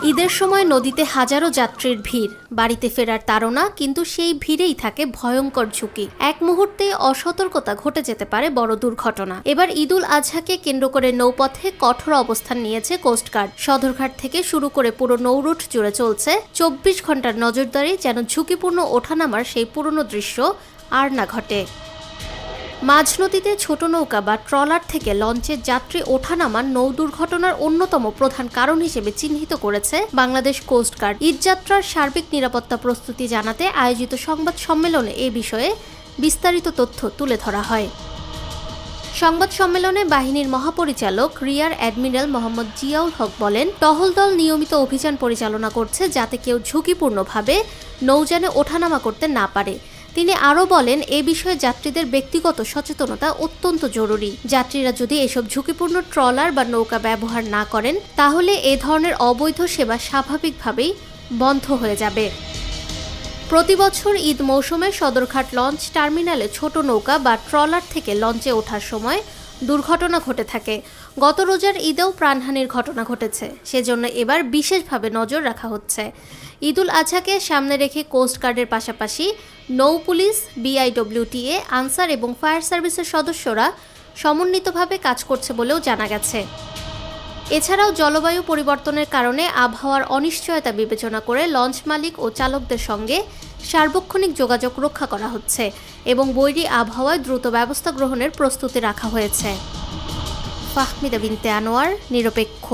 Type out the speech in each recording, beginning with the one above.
ঈদের সময় নদীতে হাজারো যাত্রীর ভিড়, বাড়িতে ফেরার তাড়না, কিন্তু সেই ভিড়েই থাকে ভয়ঙ্কর ঝুঁকি। এক মুহূর্তে অসতর্কতা ঘটে যেতে পারে বড় দুর্ঘটনা। এবার ঈদুল আজহাকে কেন্দ্র করে নৌপথে কঠোর অবস্থান নিয়েছে কোস্টগার্ড। সদরঘাট থেকে শুরু করে পুরো নৌরুট জুড়ে চলছে 24 ঘন্টার নজরদারি, যেন ঝুঁকিপূর্ণ ওঠানামার সেই পুরনো দৃশ্য আর না ঘটে। মাঝ নদীতে ছোট নৌকা বা ট্রলার থেকে লঞ্চের যাত্রী ওঠানামা নৌ দুর্ঘটনার অন্যতম প্রধান কারণ হিসেবে চিহ্নিত করেছে বাংলাদেশ কোস্টগার্ড। ঈদযাত্রার সার্বিক নিরাপত্তা প্রস্তুতি জানাতে আয়োজিত সংবাদ সম্মেলনে এ বিষয়ে বিস্তারিত তথ্য তুলে ধরা হয়। সংবাদ সম্মেলনে বাহিনীর মহাপরিচালক রিয়ার অ্যাডমিরাল মোহাম্মদ জিয়াউল হক বলেন, টহল দল নিয়মিত অভিযান পরিচালনা করছে যাতে কেউ ঝুঁকিপূর্ণভাবে নৌযানে ওঠানামা করতে না পারে। তিনি আরও বলেন, এ বিষয়ে যাত্রীদের ব্যক্তিগত সচেতনতা অত্যন্ত জরুরি। যাত্রীরা যদি এসব ঝুঁকিপূর্ণ ট্রলার বা নৌকা ব্যবহার না করেন, তাহলে এ ধরনের অবৈধ সেবা স্বাভাবিকভাবেই বন্ধ হয়ে যাবে। প্রতি বছর ঈদ মৌসুমে সদরঘাট লঞ্চ টার্মিনালে ছোট নৌকা বা ট্রলার থেকে লঞ্চে ওঠার সময় দুর্ঘটনা ঘটে থাকে। গত রোজার ঈদেও প্রাণহানির ঘটনা ঘটেছে, সেজন্য এবার বিশেষভাবে নজর রাখা হচ্ছে। ঈদুল আজহাকে সামনে রেখে কোস্টগার্ডের পাশাপাশি নৌ পুলিশ, বিআইডব্লিউটিএ, আনসার এবং ফায়ার সার্ভিসের সদস্যরা সমন্বিতভাবে কাজ করছে বলেও জানা গেছে। এছাড়াও জলবায়ু পরিবর্তনের কারণে আবহাওয়ার অনিশ্চয়তা বিবেচনা করে লঞ্চ মালিক ও চালকদের সঙ্গে সার্বক্ষণিক যোগাযোগ রক্ষা করা হচ্ছে এবং বৈরী আবহাওয়ায় দ্রুত ব্যবস্থা গ্রহণের প্রস্তুতি রাখা হয়েছে। ফাহমিদা বিনতে আনোয়ার, নিরপেক্ষ,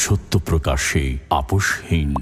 সত্য প্রকাশে আপোষহীন।